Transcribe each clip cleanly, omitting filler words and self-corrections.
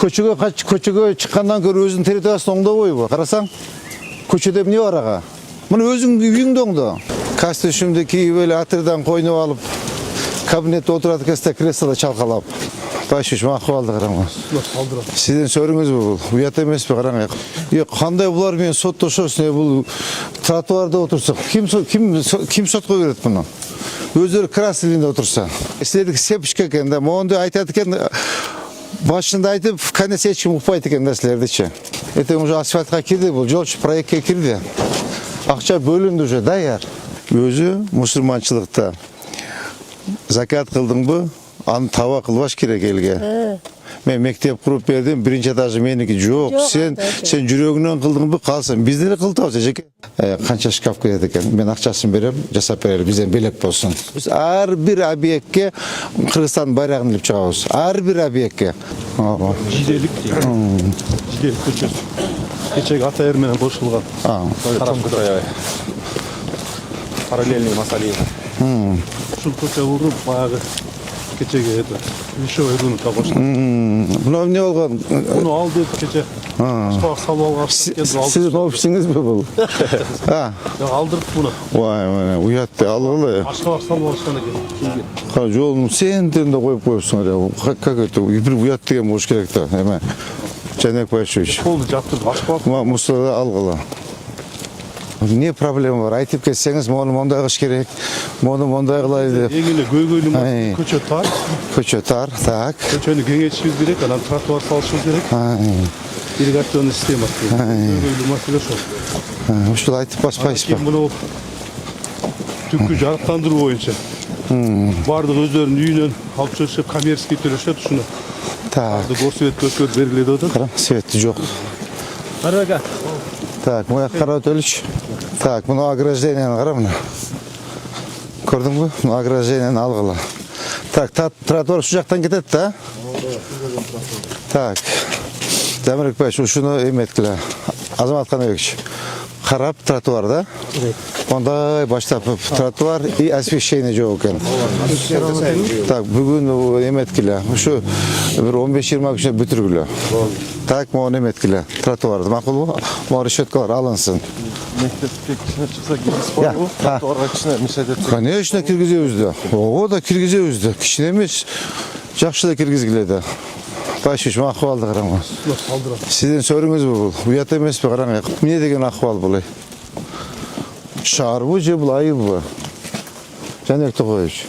көчөгө чыккандан көрө өзүнүн территориясын оңдоп койбу? Карасаң, көчөдө эмне бар ага? Мына өзүңдүн үйүңдү оңдо. Костюмду кийип эле атырдан койнуп алып, кабинетте отурат кезде креслода чалкалап. Башыш акыбалды караңыз. Сиздин сөрүңүзбү бул? Уят эмеспи караңыз. Кандай булар менен соттошосун? Бул тротуарда отурсак, ким сотко берет муну? Өздөрү красилинде отурса. Силердики сепишке экен да, моунду айтат экен. Башында айтып, конец эч ким укпайт экен да силердичи. Эртең уже асфальтка кирди, бул жолчу проектке кирди. Акча бөлүндү уже даяр. Өзү мусулманчылыкта закат кылдыңбы? Аны таба кылбаш керек элге. Мен мектеп куруп бердим, биринчи этажы меники. Жок, сен жүрөгүнөн кылдыңбы? Калсын. Биз деле кылдыбыз эжеке. Канча шкаф керек экен? Мен акчасын берем, жасап берели, бизден белек болсун. Биз ар бир объектке Кыргызстан байрагын илип чыгабыз. Ар бир объектке. Жиделик дейт. Жиделик көчөсү. Кечеги Атайыр менен кошулган. Параллельный Масалиева. Ушул көчө уруп баягы кечеге Вишевый рынокко кошту. Буну эмне болгон? Буну алды кече. Ашкабак салып алган. Сиздин офисиңизби бул? Алдырып буну. Вай, уят алгыла. Ашкабак салып алышкан экен. Жолун сенден да коюп коюпсуңар. Как это? Бир уят деген болуш керек да. Эме. Жанек Байшевич. Колду жаптырып ашкабак. Мусорда алгыла. Не проблема бар? Айтып кетсеңиз, мону мондай кылыш керек. Мону мондай кылайлы деп. Эң эле көйгөйлүү көчө тар. Көчө тар, так. Көчөнү кеңейтишибиз керек, анан тротуар салышыбыз керек. Ирригационный система. Көйгөйлүү маселе ошол. Ушул айтып баспайсызбы? Муну түпкү жарыктандыруу боюнча. Бардык өздөрүнүн үйүнөн алып чыгышып, коммерческий төлөшөт ушуну. Так. Горсветке өткөрүп бергиле деп атат. Караң, свети жок. Карага. Так, мына карап өтөлүчү. Так, мына ограждениени кара мына. Көрдүңбү? Мына ограждениени алгыла. Так, тротуар ушул жактан кетет да? Так. Замирбек Байш, ушуну эметкиле. Азамат Канабекович. Карап тротуар да? Ондай баштап тротуар и освещение жок экен. Так, бүгүн эметкиле. Ушу бир 15-20 күнчө бүтүргүлө. Так, мону эметкиле. Тротуарды макулбу? Мону решеткалар алынсын. Мектепке кичине чыкса киргизип койбу? Тротуарга кичине мисат этсе. Конечно, киргизебиз да. Ого да киргизебиз да. Кичине эмес. Жакшы да киргизгиле да. Башыш акыбалды караңыз. Сиздин сөрүңүзбү бул? Уят эмеспи караңыз? Эмне деген акыбал бул? Шаарбы же бул айылбы? Жанек Токоевич.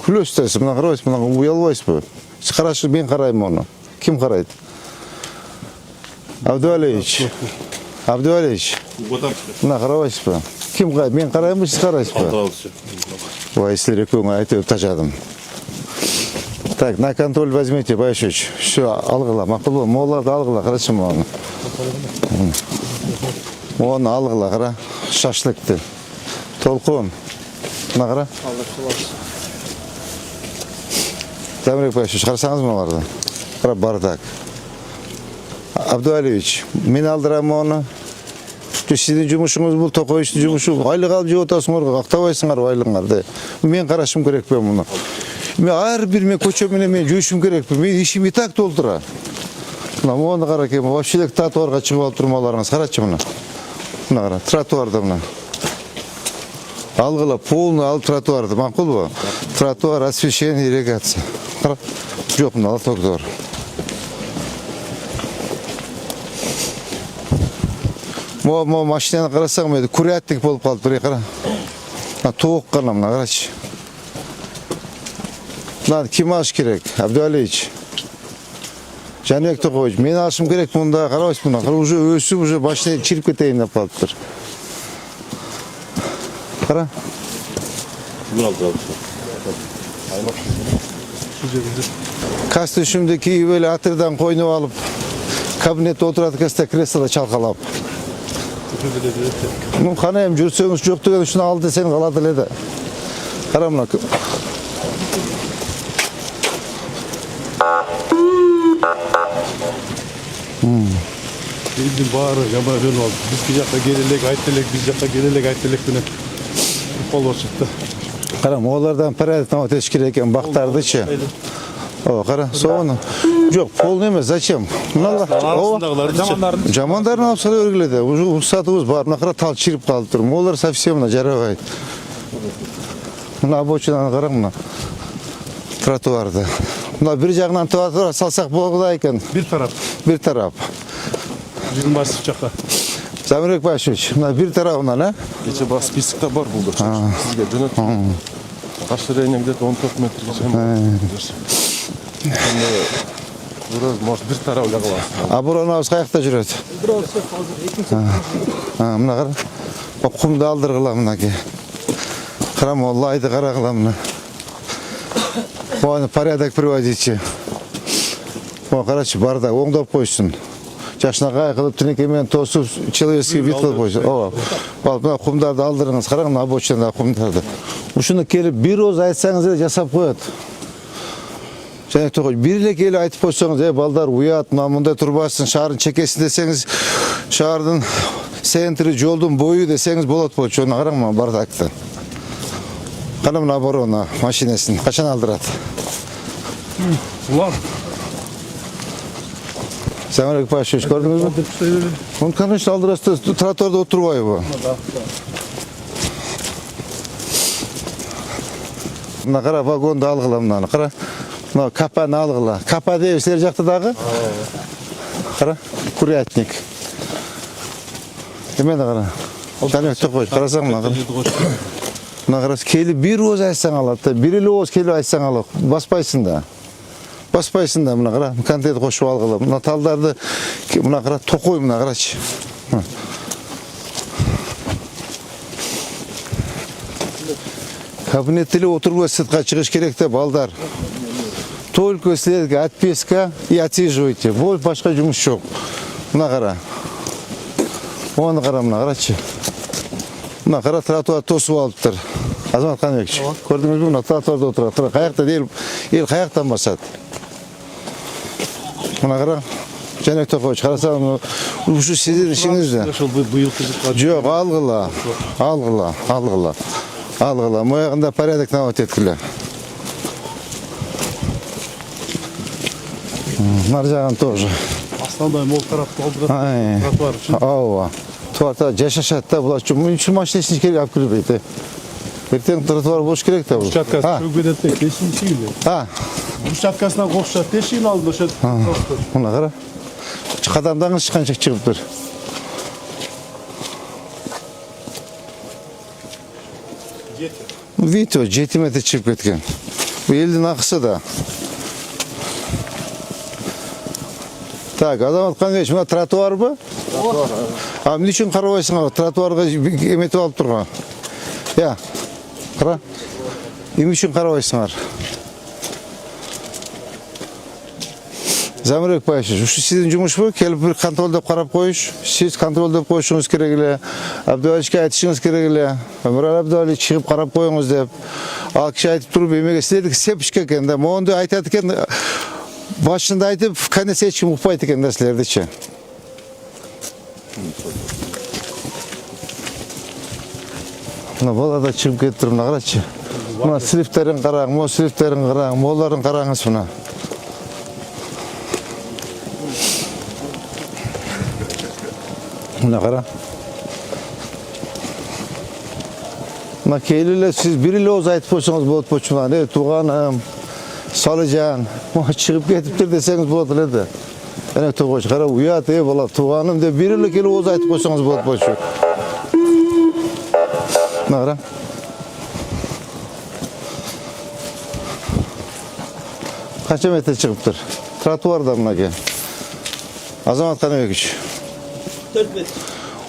Күлөсүз, мына карабайсыз, мына уялбайсызбы? Сиз карашы, мен карайм мону. Ким карайт? Абдуалиевич. Абдуалиевич. Мына карабайсызбы? Ким карайт? Мен караймбы, сиз карайсызбы? Ой, силер экөөңөр айтып тажадым. Так, на контроль возьмите, Байшевич. Все, алгыла, макулбу? Могуларды алгыла, карачы мону. Мону алгыла, кара. Шашлыкты. Толкун. Мына кара. Замирбек Байшевич, карасаңыз муналарды? Кара, бардак. Абдуалиевич, мен алдырам мону. Сиздин жумушуңуз бул, Токоевичтин жумушу. Айлык алып жеп атасыңар, актабайсыңар айлыгыңарды. Мен карашым керекпи муну? Мен ар бир мен көчө менен мен жүрүшүм керекпи? Мен ишим и так толтура. Мына мону кара экен, вообще элек тротуарга чыгып алып турмаларыңыз. Карачы мына. Мына кара, тротуарда мына. Алгыла, полный алып тротуарды, макулбу? Тротуар, освещение, ирригация. Кара. Жок, мына тротуар. Мо машинаны карасаң, мен курятник болуп калыптыр, кара. Тоок кана мына карачы. Мына ким алыш керек? Абдуалиевич. Жанек Токоевич, мен алышым керек мында, карабайсыз мына. Уже өсүп, уже машина чирип кетейин деп калыптыр. Кара. Костюмду кийип эле атырдан койнуп алып, кабинетте отурат кезде креслода чалкалап. Ну, кана эми жүрсөңүз жок деген ушуну ал десең калат эле да. Кара мына. Элдин баары жаман жөнүп алды. Бизги жакка келелек, айтелек, биз жакка келелек, айтелек менен болуп чыкты. Кара, могулардан порядок өтүш керек экен, бактардычы. О, кара, сону Yok polnu емес, зачем? Arasındagılar Жамандарын алып сала бергиле. Уже рұқсатыбыз бар. Мына қара тал чиріп қалып тұр. Олар совсем мына жарабайды. Мына обочинаны қараң мына. Тротуарды. Мына бір жағынан тротуар салсақ болғыда екен. bir taraf. Bir taraf. Bizim basit жаққа. Замирбек Башевич, мына bir tarafынан, а? Geçe bas списокта бар бұл да. Сізге жөнөттім. Расширение где-то 14 метрге шамамен. Biraz может bir taraf жағаласың. А бұрын қаяқта жүреді? Мына қара. Құмды алдырғыла мынаке. Қарам олайды қарағыла мына. Оны порядок приводите. Қарачы барда оңдап қойсын. Жашына қайқылып түнекемен тосып человеческий вид қылып қойсын. Мына құмдарды алдырыңыз. Қараң мына обочинада құмдарды. Ушыны келіп бір оз айтсаңыз жасап қояды. Және тоқой, біріле келі айтып қойсаңыз, балдар ұят, мұндай тұрбасын, шарын чекесін десеңіз, шардың центрі, жолдың бойы десеңіз болады болды. Жоны қараң ма бардактан. Қана мұна оборона машинесін, қашан алдырады? Ulan. Замирбек Башевич, көрдіңіз бі? Оны, конечно, алдырасты, тротуарда отырбай бұл. Мына қара вагонды алғыла мұнаны, қара. Мына капаны алғыла. Капа дейбі сілер жақтыдағы? Қара, курятник. Емені қара. Кәнекті қойшы, қарасаң мұна қара. Мұна қара, келі бір оз айтсаң алады, бірілі оз келі айтсаң алады. Баспайсың да. Баспайсың да мұна қара. Контент қошып алғыла. Мұна талдарды, мұна қара, тоқой мұна қарачы. Кабинеттілі отыруға сыртқа шығыш керек те, балдар. Только сілерге отписка и отсиживайте. Бол башқа жұмыс жоқ. Мұна қара. Оны қара мұна қарачы. Мұна қара тротуар тосып алыптыр. Азамат Қанбекович, көрдіңіз бі мұна тротуарда отырады. Қаяқта дейіл, ел қаяқтан басады. Мұна қара. Және Тоқович, қарасам, ұшы сізден ішіңізді. Жоқ, алғыла. Мұяғында порядок нават еткілі. Нар жағын тоже. Асландай мол тарапты алдырады. Тротуар үшін. Ауа. Тротуар жашашатта бұлар үшін. Мұн үшін машина ішін керек алып кірбейді. Ертең тротуар бош керек та бұл. Брусчаткасы көгбедетті, тешін шейілі. Брусчаткасынан қоқша тешін алды. Мұна қара. Қадамдаңыз шыққанша шығып тұр. Видите, 7 метр шығып кеткен. Бұл елдің ақысы да. Так, Азамат Қанбекович, мұна тротуар ба? Тротуар. А, мен үшін қарабайсың ға, тротуарға еметіп алып тұрға. Я, қара. Мен үшін қарабайсыңар. Замирбек Башевич, ушу сіздің жұмыс бұл, келіп бір контролдап қарап қойыш, сіз контролдап қойышыңыз керегілі, Абдуаличке айтышыңыз керегілі, Өмірал Абдуалич шығып қарап қойыңыз деп, ал кіші айтып тұрып, емеге сіздерді сепішке екен, мұнды айтады екен, башында айтып, конец ешкім ұқпайды екен нәрселерді ше. Мына балада шығып кетіп тұр, мына қарашы. Мына слифтерін қараң, моларын қараңыз мұна. Мына қара. Мына келілі, сіз бірілі оз айтып қойсаңыз болады почымдан. Туғаным, Салыжан, шығып кетіптір десеңіз болады еді. Әне тоғыш, қара, ұят, бала, туғаным деп бірілі келі оз айтып қойсаңыз болады почы. Мына қара. Қанша метр шығып тұр? Тротуарда мына ке. Азамат Қанбекович. 4 метр.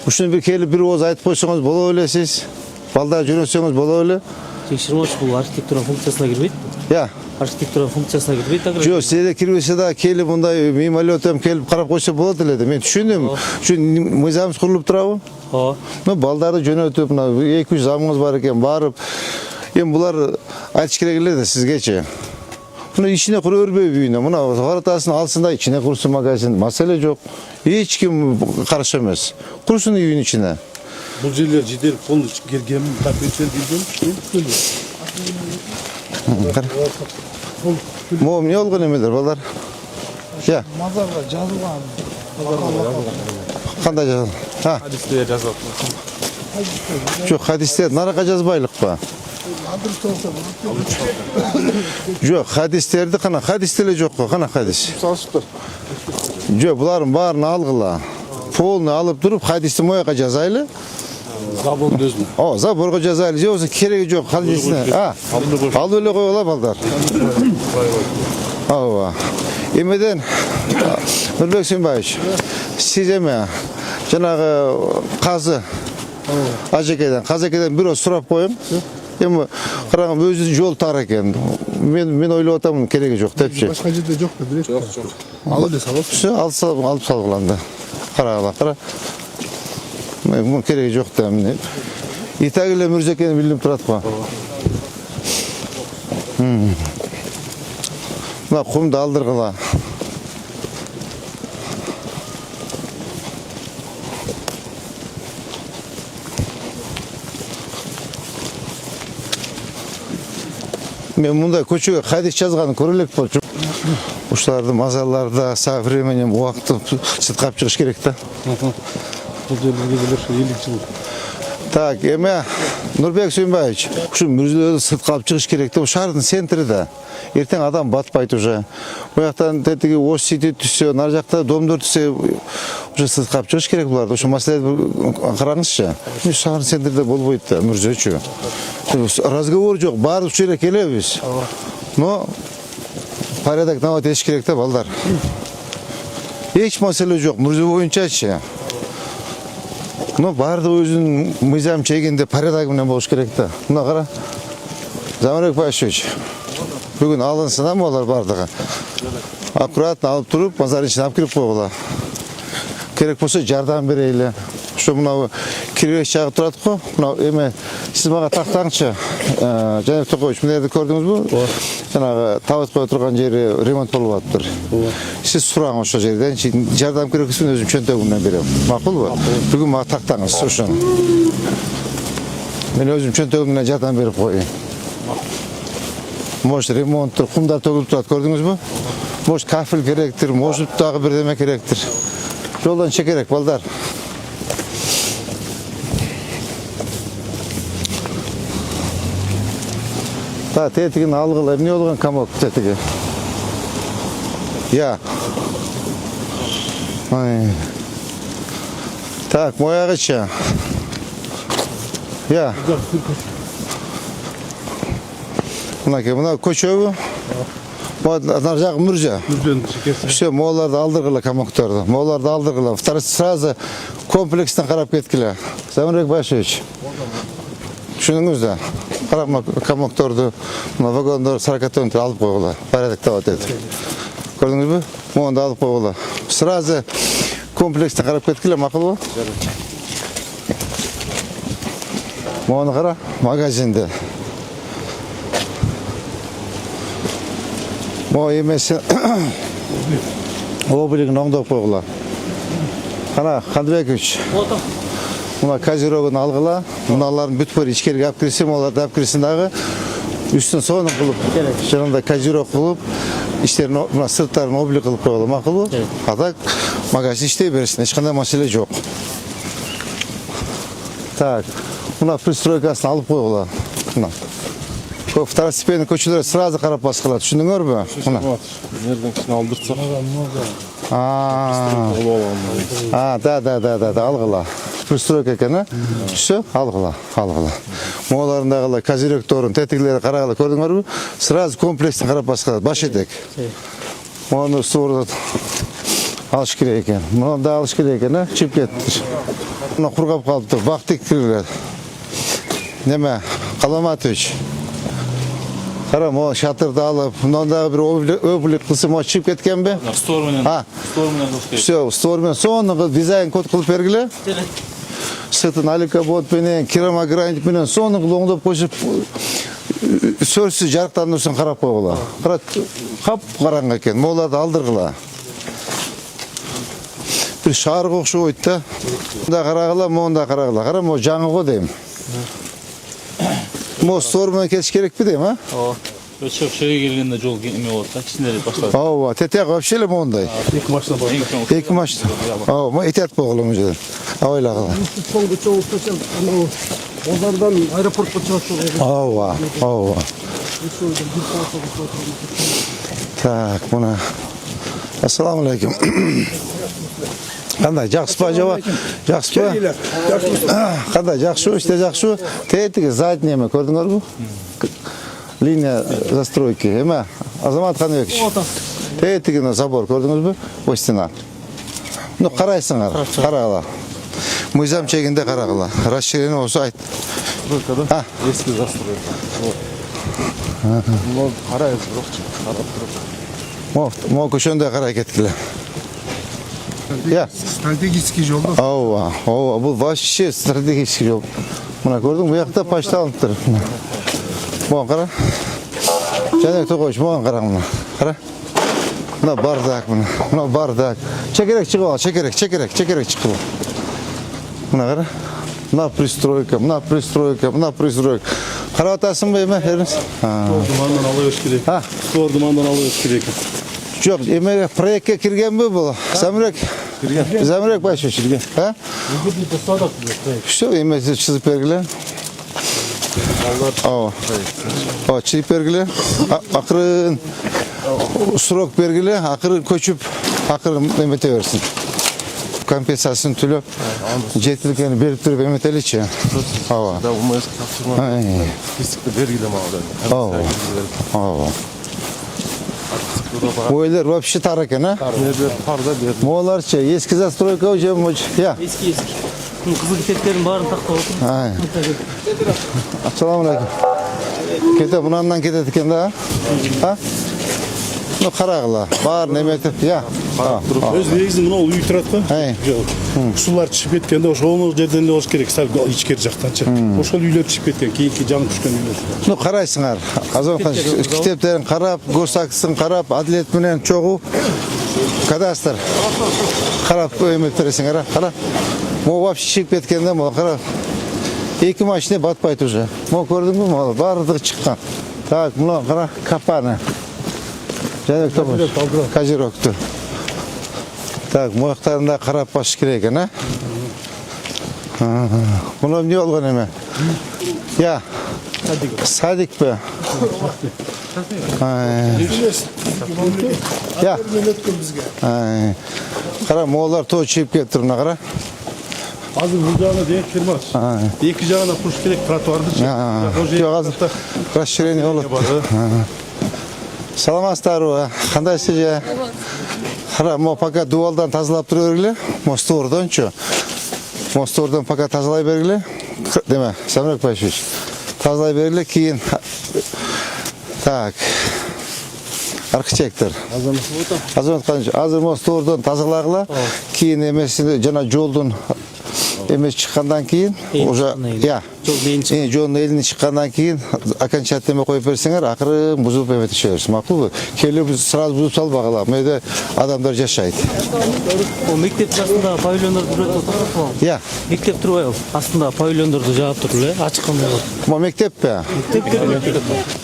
Ушын бір келіп бір оз айтып қойсаңыз бола өлесіз. Балда жүресеңіз бола өле. Тексермеш бұл архитектура функциясына кірбейді? Я. Архитектура функциясына кірбейді? Жоқ, сізде кірбесе да келіп мұндай мимолетем келіп қарап қойса болады леді. Мен түшіндім. Мызамыз құрылып тұрауы. Балдарды жөнөтіп, 2-3 замыңыз бар екен, барып. Бұлар айтыш керек еледі сізгече. Бұны ішіне құры өрбей бүйіне. Мұна ғаратасын алсында ішіне құрсын магазин. Мәселе жоқ. Ешкім қаршы емес. Құрсын үйін ішіне. Бұл жерлер жедел қолы кергенім, капител келгенім, Моғым не олған емедер, балдар? Ya. Mazarda жазылған. Қандай жазыл? Ha. Hadiste yazıldı. Жоқ, хадисте нараға жазбайлық па? Жоқ, хадистерді қана, хадистеле жоқ қой, қана хадис. Salışıptır. Жоқ, бұларын барын алғыла. Полны алып тұрып, хадисті мояға жазайлы. Забон дөзін. О, заборға жазайлы. Же осы керегі жоқ хадисіне. Ал өлі қой ола балдар. Ава. Емеден, Нұрбек Сүйінбаевич, сіз еме, жаңағы қазы, Ажекеден, Қазекеден бір сұрап қойым. Емі, қарағым өзінің жол тар екен. Мен ойлап отамын, керегі жоқ, депші. Башқа жерде жоқ та білесіз. Жоқ. Алып салып. Все, алып салғыланды. Қарағыла, қара. Мұның керегі жоқ та, міне. Итагілі Мүрзекені білдім тұрады қой. Мына құмды алдырғыла. Мен мұнда көшеге хадис жазғанын көрелік бол. Ұшыларды, мазаларда, современем уақытты сытқап шығыш керек та. Бұл жерлерге білірші елік жыл. Так, еме, Нұрбек Сүйінбаевич, ұшы мүрзелерді сытқап шығыш керек та. Шардың центрі да. Ертең адам батпайды уже. Бұл жақтан тәтіге ос сети түссе, нар жақта домдор түссе, уже сытқап шығыш керек бұларды. Ұшы мәселе қараңызшы. Шардың центрде болбойды да, мүрзе үші. Разговор жоқ, бар үшере келеміз. Но порядок нават еш керек та, балдар. Еш мәселе жоқ, мүрзе бойынша ше. Но барды өзінің мызам чегенде порядогымен болуш керек та. Мына қара. Заманбек Пашевич. Бүгін алынсына ма олар бардығы? Аккуратно алып тұрып, мазар ішін алып кіріп қойғыла. Керек болса жардам берейлі. Şu mına kirve çağı turat ko. Mına eme siz bana taktаңчы. Және Тоқович, мына жерде көрдіңіз бе? Жаңағы табыт қойып тұрған жері ремонт болып жатыр. Сіз сұраңыз ошол жерден, жардам керек болса өзім чөнтөгүмдөн берем. Мақұл ба? Бүгін мага тактаңыз ошоны. Мен өзім чөнтөгүмдөн жардам беріп қояйын. Может ремонт, құмдар төгіліп тұрады, көрдіңіз бе? Может кафель керектір, может тағы бірдеме керектір. Жолдан чекерек, балдар. Та тетігін алғылы, не олған комок тетігі? Я. Так, мояғы ше. Я. Мына көшөбі. Нар жағы мүрже. Все, моларды алдырғылы комоктарды. Моларды алдырғылы. Сразу комплекстен қарап кеткілі. Заманбек Пашевич. Шүніңіз да. Қарап комокторды, вагондарды, саракатонды алып қойғыла. Порядокта вот это. Көрдіңіз бе? Оны алып қойғыла. Сразу комплекстен қарап кеткілі, мақыл ба? Оны қара, магазинде. Мо емесі облигін оңдап қойғыла. Қана, Қандыбекович. Мына козерогын алғыла, мыналарын бүтпөр ичкерге алып кірсем, оларды алып кірсен дағы үстін соғының қылып, жаңында козерог қылып, іштерін, сырттарын облик қылып қойғыла, мақыл ба? Атак, магазин іштей берсін, ешқандай мәселе жоқ. Так, мына пристройкасын алып қойғыла. Второстепенный көшелер сразу қарап басқылады, түсіндіңер бе? Nereden kişini aldırtsak? Да, алғыла. Пристройка екені, все, алғыла. Моларындағыла, козеректорын, тетігілері қарағыла, көрдіңер бе? Сразу комплекстен қарап басқылады, баш етек. Оны суырды алыш керек екен. Мұны да алыш керек екен, чип кеттір. Мұны құрғап қалыпты, бақтық кіріледі. Неме, Қаламатович. Қарам, о шатырды алып, мұндағы бір өбілік қылсым, о чип кеткен бе? Storменен қылып. Все, стормен. Соны дизайн код қылып бергілі. Сытын аликаботпенен, керамогранитпенен, соны оңдап қойшып, сөрсіз жарықтандырсын қарап қойғыла. Қап қараңға екен, моларды алдырғыла. Bir шарық оқшы ойды. Мұнда қарағыла, мұнда қарағыла. Қарам, о жаңы ғой дейм. Мо стормен кетіш керек пе дейм, а? Çok şeye gelgende жол эме болот да, кичинерээк башталат. Ооба, тетек вообще эле мондай. Екі машина бар. Эки машина. Ооба, этият болгула мыжыдан. Ойлагыла. Соңғы чоғып кетсем, анау базардан аэропортқа шығып Ооба, ооба. Так, мына. Ассаламу алейкум. Кандай, жакшы па жаба? Жакшы па? Кандай, жакшы, иште жакшы. Тетиги задний эме көрдүңөрбү? Линия застройки, эме? Азамат Каныбекович. Тетигине забор көрдүңүзбү? Ой стена. Ну, карайсыңар, карагыла. Мыйзам чегинде карагыла. Расширение болсо айт. Стройкада эски застройка. Ну, карайбыз, бирок карап туруп. Мо көшөндө карай кеткиле. Я. стратегический жол да. Ооба, ооба, бул вообще стратегический жол. Мына көрдүң, бу жакта почта алыныптыр. Моган кара. Жанек Токойч, моган кара мына. Кара. Мына бардак мына. Мына бардак. Чекерек чыгып ал, чекерек чыгып. Мына кара. Мына пристройка, мына пристройка, мына пристройка. Карап атасыңбы эме, Эрнис? Dumandan alıyoruz kirek. Ha. Store dumandan alıyoruz kirek. Жоқ, эмеге проектке киргенби бул? Замирек. Замирек башчы кирген. А? Что эмеси чызып бергиле? О, чызып бергиле. Акырын срок бергиле, акырын көчүп, акырын эмете берсин. Компенсациясын төлөп, жетилгени берип туруп эметеличи. Ооба. Да, УМС тапшырма. Списокты бергиле мага. Ооба. Ойлар вообще тар экен, а? Парда берди. Моларча, эски застройка уже я. Eski. Kızıl kitetlerin bağrını taktı otur. Assalamu alaikum. Kete bundan кетет экен да? Ha? Ну карагыла. Бар неметип, я. Өз негізі мынау үй тұрады Ай. ғой. Сулар түсіп кеткенде ошол жерден эле болуш керек, сәл ичкери жактанчы. Ошол үйлөр түсүп кеткен, кийинки жаңы түшкөн үйлөр. Ну карайсыңар. Азамхан китептерин карап, госактысын карап, адилет менен чогуу кадастр карап эметтересиңер, кара. Могу вообще чыгып кеткенде, могу кара. Эки машина батпайт уже. Могу көрдүңбү, могу баардыгы чыккан. Так, мына кара капаны. Жанек Токойч, козерогту. Так, мояктарында карап баш керек экен, а? Мына эмне болгон эме? Я. Садик бе? Я. Кара, моолар то чыгып кетип мына кара. Азыр бул жагына дейин кирмас. Эки жагына куруш керек тротуарды. Жок, азыр расширение болот. Саламатсыздарбы? Кандайсыз же? Кара, мо пока дуалдан тазалап тура бергиле. Мостуордончу. Мостуордон пока тазалай бергиле. Деме, Самирек Байшевич. Тазалай бергиле, кийин. Так. Архитектор. Азамат Каныч, азыр мостуордон тазалагыла. Кийин эмесин жана жолдун эмес чыккандан кийин уже я жолдун элине чыккандан кийин окончательно коюп берсеңер, акырын бузуп эметише берсин, макулбу? Келип сразу бузуп салбагыла. Мыйда адамдар жашайт. O мектеп жасында павильондорду жүрөт отурсуңбу? Я. Мектеп турбайбы? Астында павильондорду жаап туруп эле, ачкан болот. Мо мектеппи?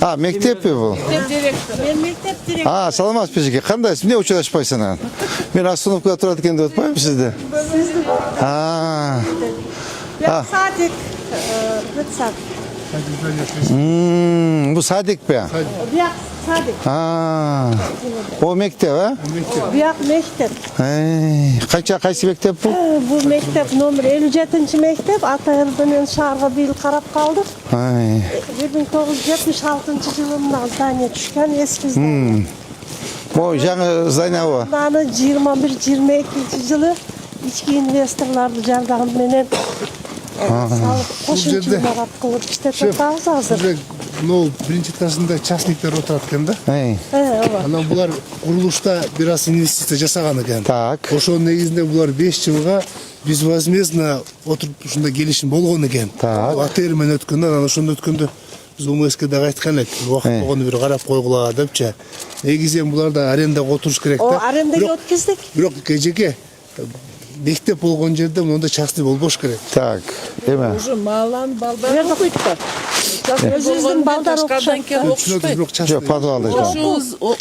А, мектеппи бул? Мен мектеп директору. Саламатсыз бизге. Кандайсыз? Эмне учурашпайсың? Мен остановкада турат экен деп атпаймынбы сизди? Садик, детсад. Бу садик бе? Бияк садик. О мектеп, а? Бияк мектеп. Кайсы мектеп бу? Бул мектеп номер 57 мектеп. Атайырды мен шаарга быйыл карап калдык. 1976 жылы мына здание түшкөн эски здание. Мо жаңы здание бу. Аны 21-22 жылы ички инвесторлорду жардамы менен салып кошумчалар кылып иштетип атабыз азыр. Ну, биринчи этажында частниктер отурат экен да. Ооба. Анан булар курулушта бир аз инвестиция жасаган экен. Так. Ошонун негизинде булар 5 жылга безвозмездно отуруп ушунда келишим болгон экен. Так. АТР менен өткөндө, анан ошондо өткөндө биз УМСК дагы айткан элек, убакыт болгону бир карап койгула депчи. Негизинен булар да арендага отуруш керек да. Арендаga өткөздүк. Бирок кежеке мектеп болгон жерде монда частный болбош керек. Так, эме. Уже малан балдар окуйт да. Өзүбүздүн балдар окушат. Түшүнөтүз, бирок Жок, частный. подвалда.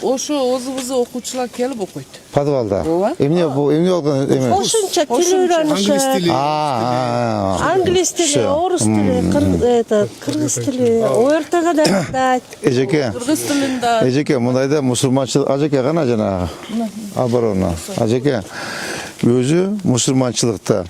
Ошо өзүбүз окуучулар келип окуйт. Подвалда. Ооба. Эмне болгон эме? Ошончо тил Англис үйрөнүшөт. тили. Англис тили, орус тили, кыргыз тили, ОРТга да чыдайт. Эжеке. Кыргыз тилинде Эжеке, мындайда мусулманчылык ажеке гана жанагы. Оборона. Ажеке. Өзү мусулманчылыкта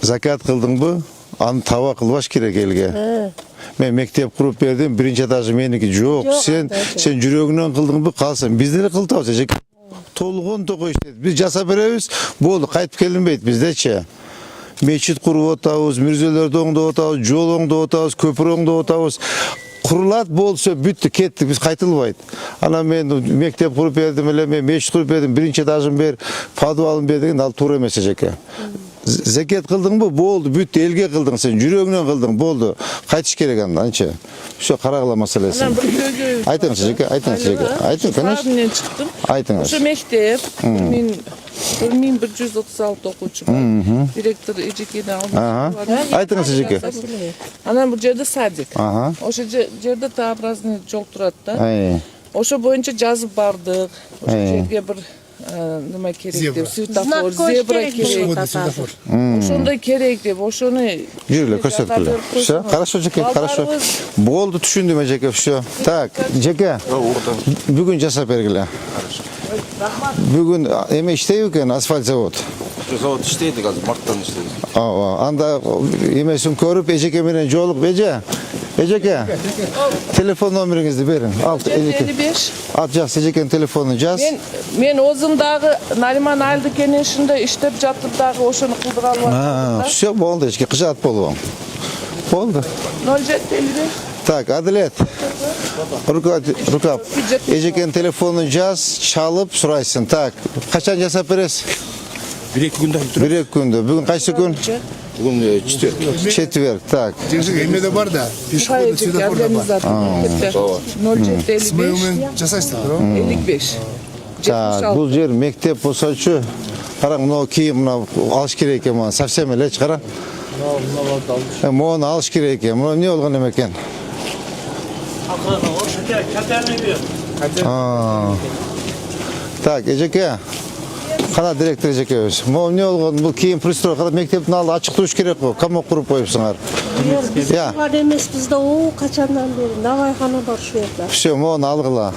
закат кылдыңбы? Аны таба кылбаш керек элге. Мен мектеп куруп бердим, биринчи этажы меники. Жок, сен жүрөгүнөн кылдыңбы? Калсын. Биз деле кылтабыз, эжеке. Толгон токой иштейт. Биз жасап беребиз, болду, кайтып келинбейт биздечи. Мечит куруп атабыз, мирзелерди оңдоп атабыз, жол оңдоп атабыз, көпүр оңдоп атабыз. Курулат болсо бүттү, кеттик, биз кайтылбайт. Ана мен мектеп куруп бердим эле, мен мечит куруп бердим, биринчи этажын бер, подвалын бер деген ал туура эмес эжеке. Зекет кылдыңбы? Болду, бүттү, элге кылдың сен, жүрөгүнөн кылдың, болду. Кайтыш керек анда, анча. Ошо карагыла маселеси. Айтыңыз эжеке, айтыңыз эжеке. Айтың, конечно. Мен чыктым. Айтыңыз. Ошо мектеп 1136 окуучу бар. Директор эжекени алып. Айтыңыз эжеке. Анан бул жерде садик. Ага. Ошо жерде Т-образный жол турат да. Ай. Ошо боюнча жазып бардык. Ошо жерге бир нема керек деп, светофор, зебра керек. Светофор. Ошондой керек деп, ошону Жүрүлө көрсөткүлө. Всё, хорошо жеке, хорошо. Болду, түшүндүм эжеке, всё. Так, жеке. Бүгүн жасап бергиле. Бүгүн эме иштейби экен, асфальт завод. Завод иштейт азыр, марттан иштейт. Ооба, анда эмесин көрүп эжеке менен жолугуп, эжеке. Телефон номериңизди бериң. Ал эжеке. 55. Ал жакшы, эжекенин телефонун жаз. Мен өзүм дагы Нариман Айылды кенешинде иштеп жатып дагы ошону кылдыра албадым. Всё, болду, эжеке, кыжаат болбоң. Болду. 0755. Так, Адилет. Рукап. Эжекенин телефонун жаз, чалып сурайсың. Так, качан жасап бересиз? 1-2 күндө. 1-2 күндө. Бүгүн кайсы күн? Бүгүн четверг. Четверг. Так. Жеке эмеде бар да, пешеходный светофор да бар. 0755. Смеумен жасайсыздар, да? 55. Так, бул жер мектеп болсочу. Караң, мына кийим мына алыш керек экен, мына совсем элеч кара. Мону алыш керек экен. Мына эмне болгон эме экен? Так, эжеке. Кана директор эжекебиз. Могу эмне болгон? Бул кийин пристройка мектептин алды ачык туруш керек го. Камок куруп коюпсуңар. Я. Бар эмес бизде о качандан бери навайхана бар шу жерде. Всё, мону алгыла.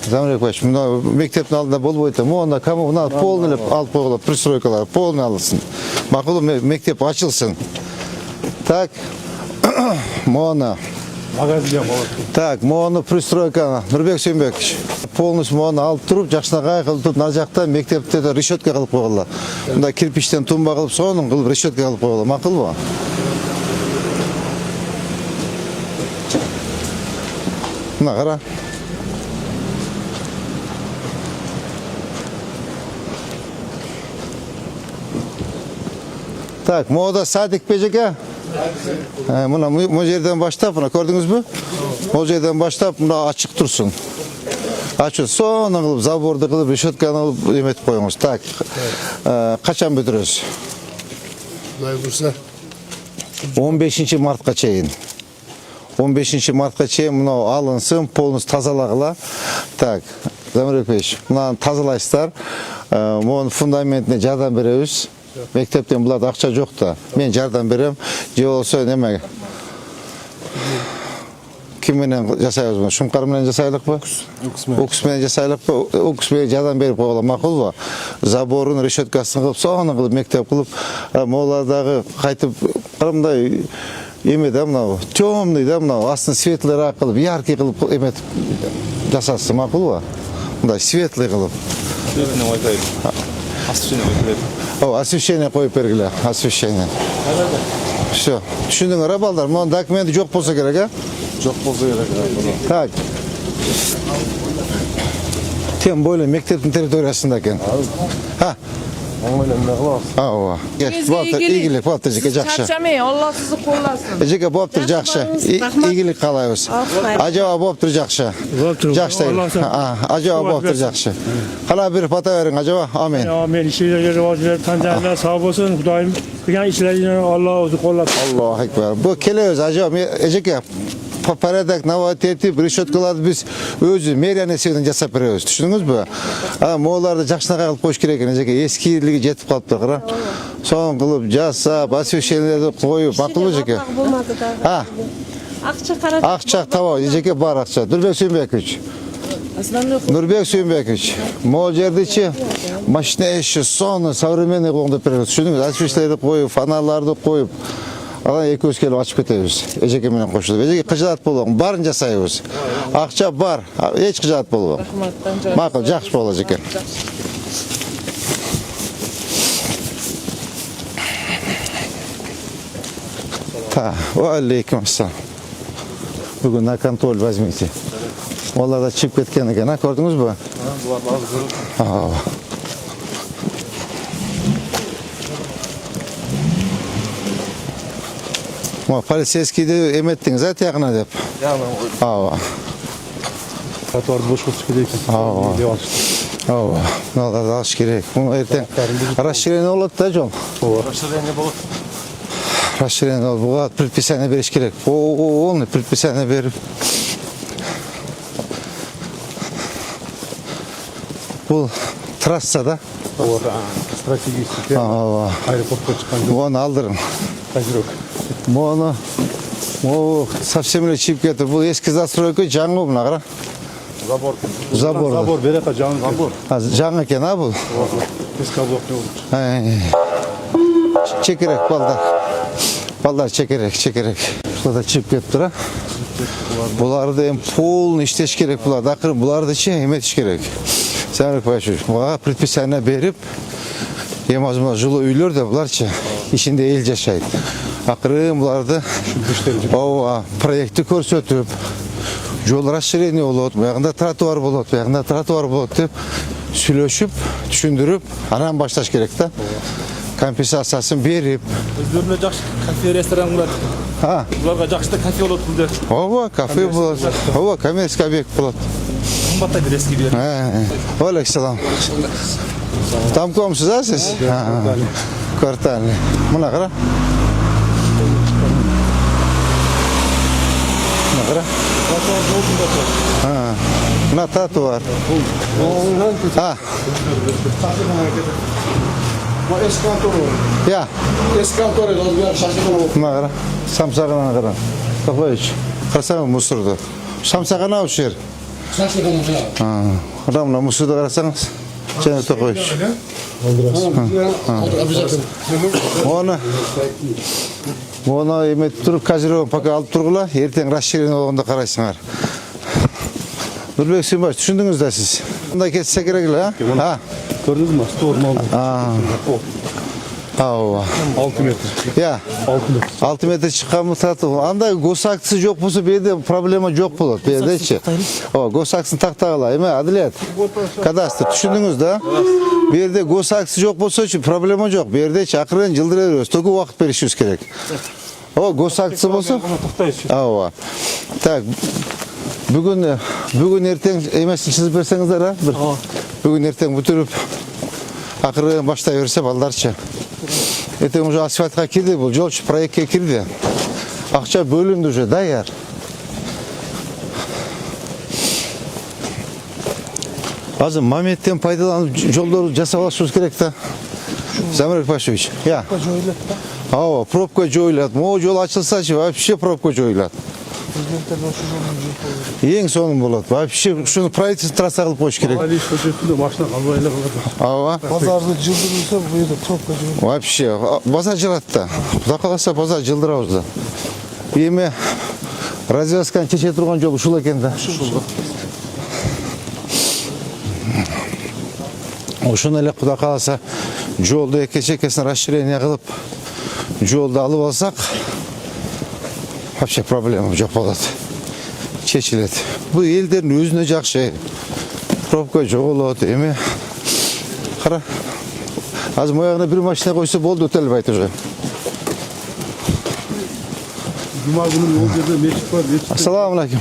Замрекбач, мына мектептин алдында болбойт. Мону камок мына полный эле алып койгула, пристройкалар полный алынсын. Макулу мектеп ачылсын. Так. Мону магазинде болот. Так, мону пристройка Нурбек Сүйөнбекович. Полностью мону алып туруп, жакшынакай кылып туруп, нар жакта мектепте решетка кылып койгула. Мында кирпичтен тумба кылып, сонун кылып решетка кылып койгула. Макулбу? Мына кара. Так, мода садик бежеке. Мына бул жерден баштап, мына көрдүңүзбү? Бул жерден баштап мына ачык турсун. Ачык сонун кылып, заборду кылып, решетканы кылып эметип коюңуз. Так. Качан бүтүрөсүз? Кудай бурса. 15 мартка чейин. 15 мартка чейин мына алынсын, полностью тазалагыла. Так, Замирбекович, мына тазалайсыздар. Монун фундаментине жардам беребиз. Мектептен буларда акча жок да. Мен жардам берем. Же болсо неме? Ким менен жасайбызбы? Шумкар менен жасайлыкпы? Укс менен жасайлыкпы? Укс менен жардам берип койгула, макулбу? Заборун, решеткасын кылып, сонун кылып мектеп кылып, молардагы кайтып кырымдай эме да мына темный да мына астын светлыйраак кылып, яркий кылып эметип жасасын, макулбу? Мындай светлый кылып. Освещение коюп бергиле, освещение. Все. Түшүндүңөр, балдар, мына документи жок болсо керек, а? Жок болсо керек. Так. Тем более мектептин территориясында экен. Oğlan ne kılasın? Ооба. Ийгилик болуптур эжеке, жакшы. Çarçamayın, Allah sizi kollasın. Эжеке болуптур, жакшы. Ийгилик каалайбыз. Ажаба болуптур, жакшы. Жакшы. Ажаба болуптур, жакшы. Кала бир бата бериң, ажаба. Амин. Amin. İşleri vazgeçler Tanzanya sağ olsun. Kudayım. Kıyan işlerini Allah olsun kollasın. Allahu ekber. Bu kelebez ajaba эжеке порядок наводить этип, решеткаларды биз өзү мэрия несебеден жасап беребиз. Түшүндүңүзбү? Могуларды жакшына кылып коюш керек экен, эжеке. Эскилиги жетип калыптыр, кара. Соң кылып жасап, освещенияларды коюп, макулбу эжеке? Акча карап. Акча таба, эжеке бар акча. Нурбек Сүйүнбекович. Нурбек Сүйүнбекович. Могул жердечи машина иши, соны современный коңдоп беребиз. Түшүндүңүз? Освещенияларды коюп, фонарларды коюп, ала экөөбүз келип ачып кетебиз. Эжеке менен кошулуп. Эжеке кыжаат болбоң, баарын жасайбыз. Акча бар, эч кыжаат болбоң. Макул, жакшы болот эжеке. Алейкум ассалам. Бүгүн на контроль возьмите. Олар да чип кеткен экен, көрдүңүзбү? Полицейскийди эметтиңиз, тиягына деп. Ооба. Тротуарды бош кылыш керек экен. Ооба. Мыналарды алыш керек. Муну эртең расширение болот да, жол. Расширение болот. Расширение болот, предписание бериш керек. Оны предписание берип. Бул трасса да? Стратегический. Аэропортко чыккан жол. Оны алдырың. Кайрок. Мону совсем эле чип кетип. Бул эски застройка, жаңы мына кара. Забор. Забор берека жаңы. Забор. Жаңы экен, бул. Эски блок не болчу. Чекерек балдар. Балдар чекерек. Ушуларда чип кетиптир, Буларды эми полный иштеш керек буларды. Акыры булардычы эметиш керек. Сәмірек Байшуш, бұға предписание беріп, емазымда жылы үйлер де бұларчы, ішінде ел жашайды. Ақыры бұларды проекті көрсетіп, жол расширение болады, бұяғында тротуар болады деп, сүйлөшіп, түшіндіріп, анан башташ керек та. Компенсациясын беріп. Өздеріне жақсы кафе, ресторан болады. Бұларға жақсы да кафе болады бұлда. Кафе болады. Коммерческий объект болады. Қымбатта бір ескі береді. Алейкум. Там комсыз, сіз? Квартальный. Мұна қара? Мұна тротуар. Мұна қара? Самсағынан қара. Тақлайыш. Қарсаңы мұсырды. Самсағана ұш жер. Рамна мұсырды қарасаңыз. Және тоқойыш. Оны емет тұрып, қазір пока алып тұрғыла, ертең расширение олғанда қарайсыңар. Нұрбек Сүйінбай, түшіндіңіз да сіз? Мұнда кетсе керек ле, Көрдіңіз ма? Стор малды. 6 метр. 6 метр шыққанмы тартып. Андай госактысы жоқ болса, берде проблема жоқ болады. Бердечі. Госактысын тақтағыла. Еме, Аділет, кадастр, түшіндіңіз да? Берде госактысы жоқ болса, проблема жоқ. Бердечі, ақырын жылдыр өріз. Тоғы уақыт берішіміз керек. Госактысы болса? Так, бүгін ертең емесін шызып берсеңіздер, бүгін ертең бүтіріп, ақырын баштай өрсе балдарчы. Ертең уже асфальтқа кірді, бұл жолшы проектке кірді. Ақша бөлінді уже, даяр. Азы моменттен пайдаланып жолдарды жасап алышымыз керек та. Замирек Пашевич. Пробка жойылады. Мо жол açılса, вообще пробка жойылады. Ең соның болады. Вообще шуны правительство трасса қылып қойыш керек. Базарды жылдырылса, бұйда пробка жойылады. Вообще, базар жылады да. Құда қаласа базар жылдырауызды. Еме развязканы чеше тұрған жол ұшыл екен да. Ошын әлі құда қаласа жолды еке-шекесін расширение қылып, жолды алып алсақ, вообще проблема жоқ болады. Чешіледі. Бұл елдердің өзіне жақшы. Пробка жоғылады, еме. Қара. Az moyağına bir maşina koysa boldu ötel bayt уже. Cuma günü yol yerde meşit var. Assalamu alaikum.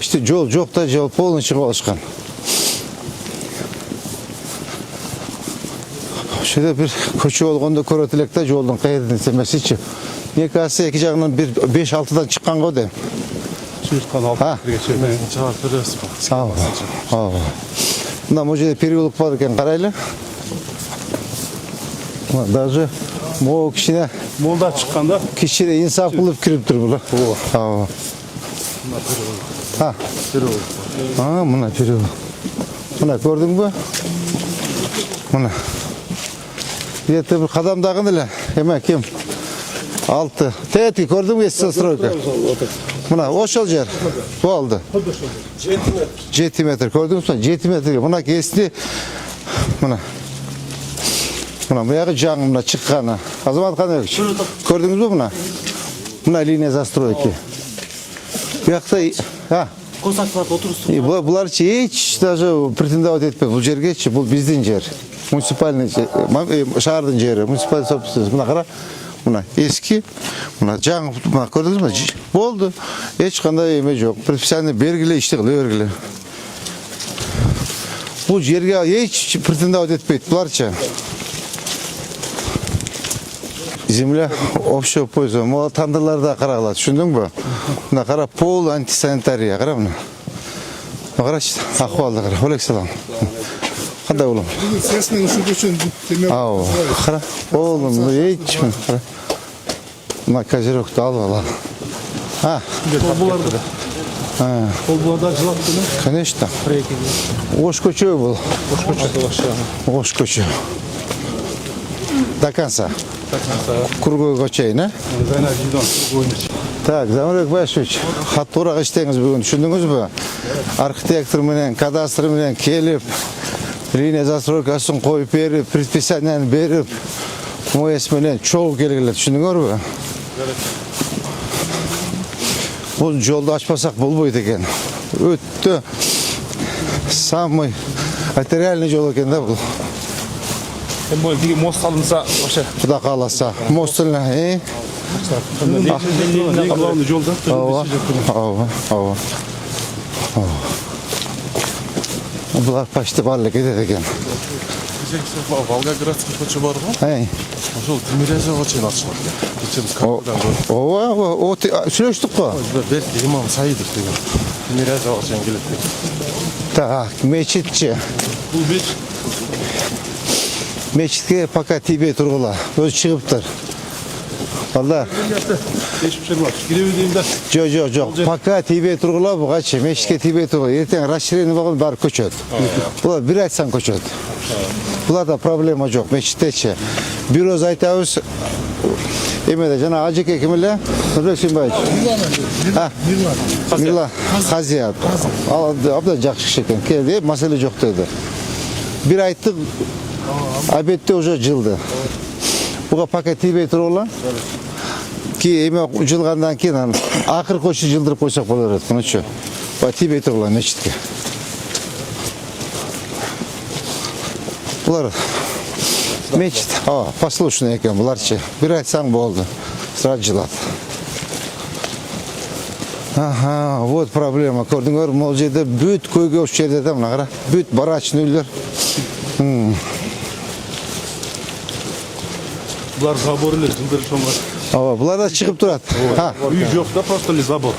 İşte yol yok da yol polun çıkıp alışkan. Şöyle bir koçu olğanda körötülekte yolun qayerden semesi için. Ne kalsa iki жағынан bir 5-6'dan çıkan o dem. Suyutkan 6 Ha. metre geçiyor. Cevap veriyorsun. Sağ ol. Mına bu жерде переулок бар екен қарайлы. Даже mo kişine Molda çıkkanda kişide insaf kılıp kirip dur bu. Ha. Ha, mına perioğlu. Mına gördün mü? Mına. Yete bir kadamdağın ile. Hemen kim? 6. Teti gördün mü? Stroyka. Mına oşal yer. Bu aldı. 7 metre. Gördünüz mü? 7 metre. Mına geçti. Mına. Mına bu yağı canımla çıkkana. Azamat kanı yok. Gördünüz mü buna? Mına linye застройки. Bu yakta ha. Косакларды отурсун. Bular hiç даже претендовать etmez. Bu жерге bu bizden yer. Municipalный şehirden yeri. Municipal собственность. Buna qara. Buna eski. Buna жаңы buna gördünüz mü? Boldu. Hiç qanday eme yok. Profesyonel belgili iştiğli örgülü. Bu yerge hiç претендовать etmeydi. Bularça. Земля общего пользования. Мол тандырларда қарағылады. Düşündün mü? Buna qara pol антисанитария. Qara buna. Qaraç ahvalda qara. Aleykümselam. Qanday oğlum? Sesinin şu üçün Ау, qara. Oğlum hiç mi? Qara. Buna kaziroktu al vala. Ha. Kolbularda. Ha. Kolbularda cılattı mı? Конечно. Ош көчө бұл. Ош көчө. До конца. Круговой көчейін, а? Zayna Cildon. Oyuncu. Так, Замирбек Башевич, хаттураға іштеңіз бүгін, düşündünüz mü? Архитектор менен, кадастр менен келіп, линия застройкасын қойып беріп, предписаниені беріп, мояс менен чоу келгілер, düşündіңіз мü? Бұл жолды ашпасақ болбойды екен. Өтті самый материальный жол екен да бұл. Бұл деген мост салынса, вообще. Құда қаласа. Мостылына, En glavni yolda. Ава. Бұлар почти барлық кетеді екен. Волгоградский көче бар ғой. Ошол Тимирязевға чейин ачылат. Кече биз картадан көрдүк. О, сүйлөштүк қой. Берки имам Саидов деген. Тимирязевға чейин келет. Так, мечітчі. Bu bir Мечітке пока тибей тұрғыла. Өзі шығыптыр. Балдар. geçmiş var. Girebildiğimde Жоқ. Пока тибей тұрғыла бұғачы. Мечітке тибей тұрғыла. Ертең расширение болған бары көчет. Бұлар бір айтсан көчет. Бұларда проблема жоқ. Мечіттечі. Бюроз айтауыз. Емеді, жана Ажеке кімілі? Нұрбек Сүйінбаевич. Мирла. Қазият. Абдан жақшы шекен. Келді, мәселе жоқ деді. Bir ayttık, abette уже жылды. Бұға пока тибей тұрғыла. Ki eме жылғандан кейін ақыр көші жылдырып қойсақ болар еді. Бұны че? Бұға тибей тұрғыла мешітке. Бұлар мечіт. Послушный екен бұлар че. Bir айтсаң болды. Сразу жылады. Ага, вот проблема. Көрдіңдер, мол жерде бүт көйге осы жерде де мына қара. Бүт барачный үйлер. Bunlar zaborlar, zıldır şonlar. Бұлар да шығып тұрады. Үй жоқ да, просто ли забор.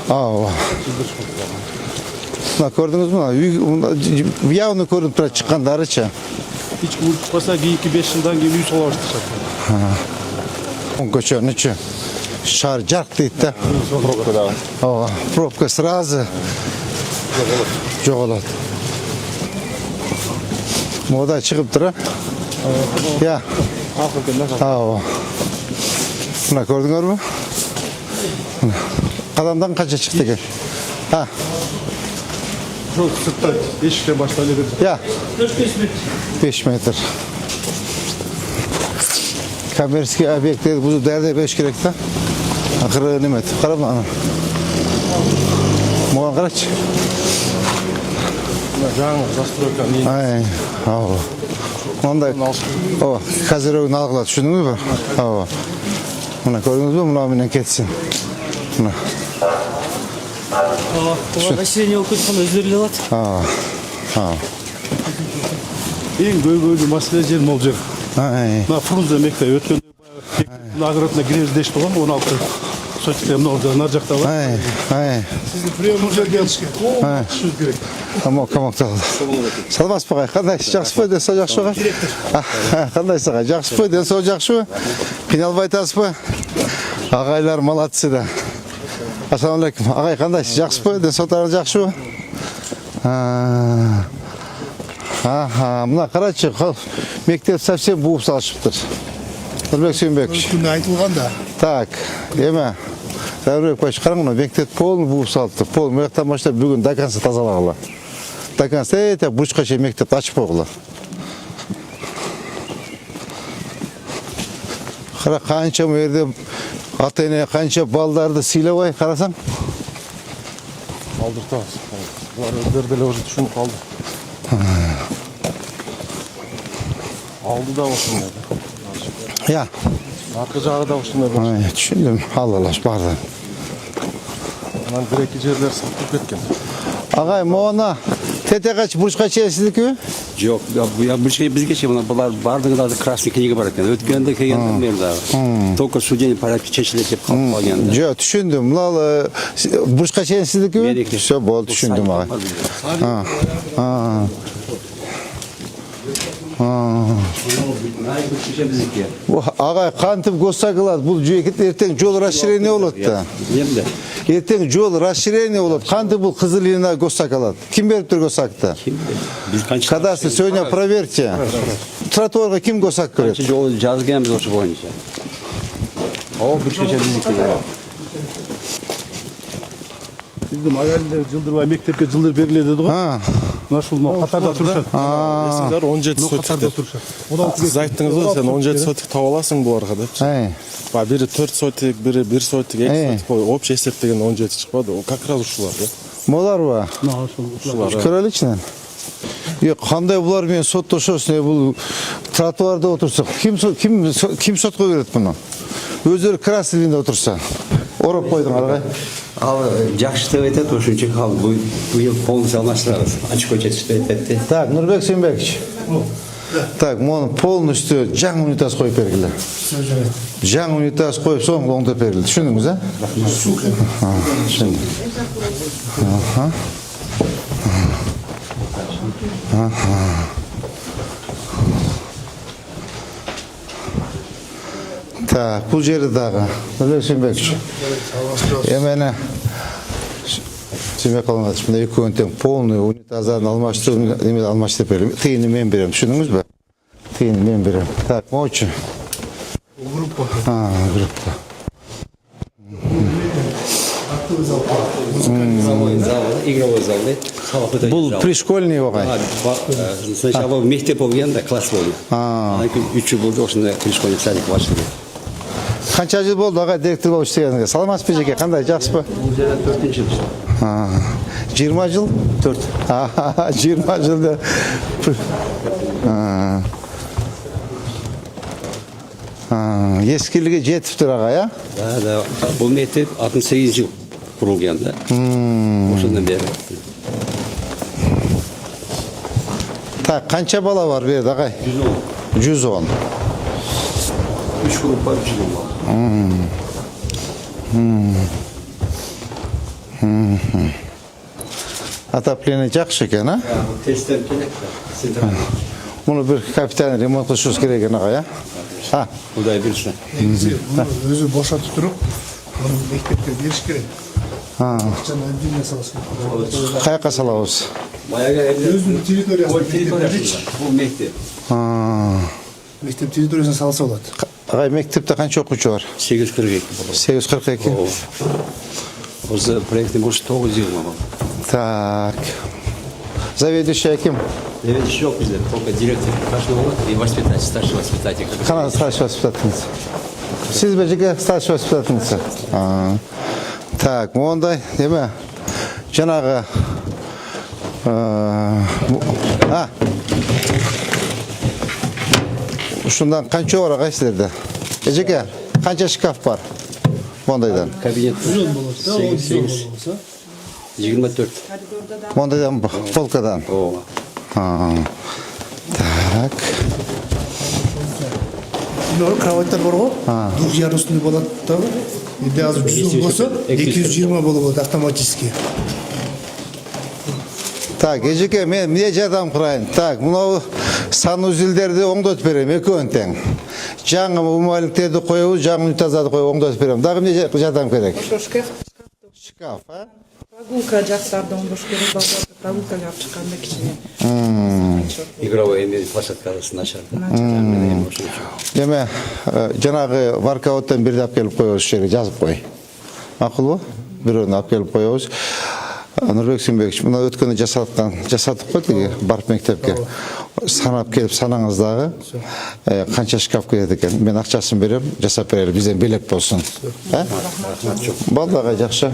Мына көрдіңіз мына явно көрініп тұрады шыққандары че. Hiç uğur çıkmasa 2-5 жылдан кейін үй сола башташат. Көчені че. Шар жарқ дейді да. Пробка сразу жоғалады. Мода шығып тұр, Я. Мына көрдіңдер ме? Қадамдан қанша шықты екен? Жол сырттан ешіктен башталып еді. Ya. 5 metre. Коммерческий объектler bu derde 5 gerek de. Akırı nimet. Qarab ana. Moğan qaraç. Жаңы застройка не. Ay. Онда о, қазір өгін алғылады, түшіндіңіз бі? О, мына көрдіңіз бі, мына менен кетсін. Мына. Олар расширение болып кеткен өздері алады. Ең көйгөйлүү маселе жер мол жер. Мына Фрунзе мектебі өткенде наградына кіребіз дешті ғой, 16 сотикте нар жақта бар. Сізді приемный жерге алышкен. Шүз керек. Камок тағылды. Салмас бұғай, қандай жақсы бой, денсау жақсы ғой? Қандай саға, жақсы бой, денсау жақсы ғой? Қиналбай тас ба? Ағайлар малатсы да. Ассалаумалейкум. Ағай, қандай жақсы бой, денсаулықтары жақсы ғой? Мына қарачы, мектеп совсем буып салышыптыр. Нұрбек Сүйінбекович. Күні айтылғанда. Так, еме. Нұрбек Баш, қараңына, мектеп полын буып салыпты. Пол, мектеп баштап бүгін дакансы тазалағыла. Дакансы әйті, бұрышқа шей мектеп ашып қоғыла. Қара, қанша мөрді, ата-ене қанша балдарды сыйлауай, қарасаң? Алдыртамыз. Бұлар өздері уже түшініп қалды. Алды да осындай. Я. Арқы жағы да осындай. Түшіндім, алалаш барды. Мұнан бір-екі жерлер сақтып кеткен. Ағай, мұғана тете қач, бұрышқа чейсіздікі? Жоқ, бізге ше, бұлар бардығында красный книга бар екен. Өткенде келген білмеймін. Только судебный порядке шешіледі деп қалған. Жоқ, түшіндім. Мұнал бұрышқа чейсіздікі? Все, болды, түшіндім ағай. Ағай, қантып көса қылады. Бұл жүйекет ертең жол расширение олады да. Ертең жол расширение олады. Қантып бұл қызылина көса қылады. Кім беріп тұр көсақты? Кадасты, сегодня проверьте. Тротуарға кім көсақ көреді? Жол жазғанбыз осы бойынша. О, бүршеше біздікі. Біздің ағайындар жылдырбай мектепке жылдыр беріледі деді ғой. Мына шул қатарда тұрышады. Есіңдер 17 сотиктер. Сіз айттыңыз ғой, сен 17 сотик тауып аласың бұларға деп. Бірі 4 сотик, бірі 1 сотик, 2 сотик қой. Общий есептеген 17 шықпады. Ол как раз ушылар. Молар ба? Көрелі ішінен? Қандай бұлар мен сотты шосын, бұл тротуарда отырсақ. Кім сотқа береді бұны? Өздері красылында отырса. Орап қойдың арғай. Ал жақсы деп айтады, үшінші қал бұл ел полностью алмастырарыз. Очко жетіспейді етті. Так, Нұрбек Сүйінбекович. Так, мұны полностью жаң унитаз қойып бергілі. Жаң унитаз қойып соң оңдап бергілі. Түшіндіңіз, а? Түшіндім. Так, бұл жері дағы. Нұрбек Сүйінбекович. Емені Сүйінбек қалыңыз, мына екі өңтен полный унитаздарын алмаштырып берем. Тиынны мен берем, түсіндіңіз бе? Тиынны мен берем. Так, мочы. Группа. Группа. Игровой зал, да? Бұл пришкольный оғай. Сначала мектеп болған да, класс болды. Үші болды, осында пришкольный садик башылды. Қанша жыл болды ағай директор болып істегеніңізге? Саламатсыз ба жеке, қандай, жақсы ба? Бұл жерден 4-ші жыл. 20 жыл? 4. 20 жылда. Ескілігі жетіп тұр ағай, а? Да. Бұл мектеп 68 жыл құрылған да. Осындан бері. Так, қанша бала бар берді ағай? 110. 3 группа 3 жыл бар. Отопление жақсы екен, а? Тесттер керек та. Мұны бір капитан ремонт қылшуыз керек екен ағай, а? Құдай білсін. Өзі бошатып тұрып, оны мектепке беріш керек. Жаңа әмдене саласы керек. Қаяққа салауыз? Өзінің территориясын Бұл мектеп. Мектеп территориясын салса болады. Ағай, мектепте қанша оқушы бар? 842. 842. Осы проекттен больше 9 жыл бар. Так. Заведующий Аким. Заведующий жоқ бізде, только директор кашного и воспитатель, старший воспитатель. Қана старший воспитательница. Сіз бе жеке старший воспитательница? Так, ондай, деме, жаңағы Ушундан канча бар ага силерде? Эжеке, канча шкаф бар? Мондайдан. Кабинет 8, 24. Мондайдан полкадан. Ооба. Так. Мына кроваттар бар го. Двухъярусный болот да. Эми азыр 100 болсо 220 болот автоматически. Так, эжеке, мен эмне жардам кылайын? Так, мына санузелдерди оңдотуп берем, экөөнү тең. Жаңы умаликтерди коебуз, жаңы унитаздарды коюп оңдотуп берем. Дагы эмне жардам керек? Шкаф, а? Прогулка жактарды оңдош керек, балдарды прогулкага алып чыкканда кичине. Игровой площадкасы начар. Эме жанагы варкауттан бирди алып келип коебуз, жерге жазып кой. Макулбу? Бирөөнү алып келип коебуз. Нурбек Симбекович, мына өткөндө жасадык го тиги барып мектепке. Санап келип санаңыз дагы. Канча шкаф керек экен? Мен акчасын берем, жасап берели, бизден белек болсун. Болду ага, жакшы.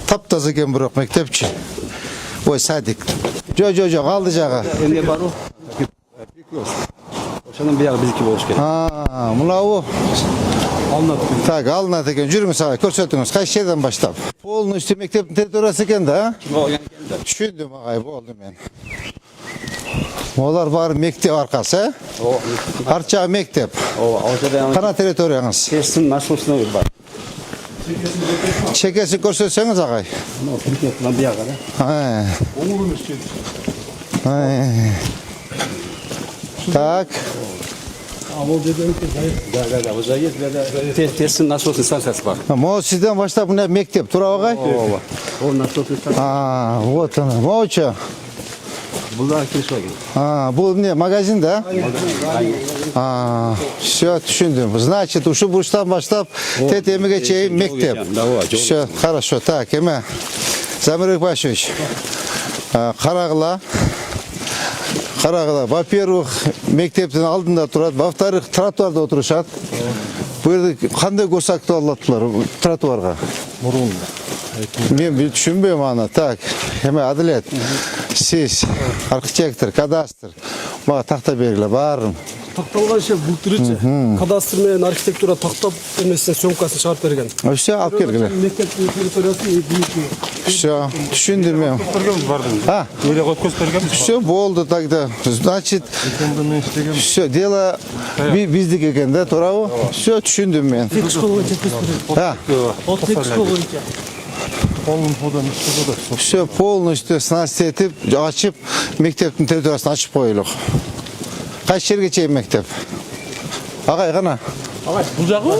Таптаза экен бирок мектепчи. Ой, садик. Жок, алды жагы. Эмне барбы? Ошонун биягы биздики болуш керек. Мынабу так, алынат экен. Жүрүңүз ага, көрсөтүңүз. Кайсы жерден баштап? Полностью мектептин территориясы экен да? Түшүндүм агай, болду мен. Олар баары мектеп аркасы, арча мектеп. Кана территорияңыз? Тестин насосуна бар. Чекесин көрсөтсөңүз агай. Мына биягы да. Так. Да, вот заезд, тестин насосный станциясы бар. Могу сизден баштап мына мектеп туурабы агай? Ооба. Ол насосный станция. Вот она. Могучу. Булар киришип келген. Бул эмне, магазин да? Всё, түшүндүм. Значит, ушу бурчтан баштап тетемиге чейин мектеп. Всё, хорошо. Так, эме Замирбек Башевич, карагыла. Во-первых, мектептин алдында турат, во-вторых, тротуарда отурушат. Бу жерде кандай көрсөтүп алаттылар тротуарга? Мурун. Мен түшүнбөйм аны. Так, эме Адилет, сиз архитектор, кадастр, мага такта бергиле, баарын. Такталган иши бултурчу. Кадастр менен архитектура тактап эмесин сөмкасын чыгарып берген. Всё, алып келгиле. Мектептин территориясы Всё, түшүндүм мен. Эле коюп көз бергенбиз. Всё болду тогда. Значит, всё, дело биздики экен да, туурабы? Всё, түшүндүм мен. Все полностью снасти этип, ачып, мектептин территориясын ачып коелук. Кайсы жерге чейин мектеп? Агай гана. Агай, бул жагы?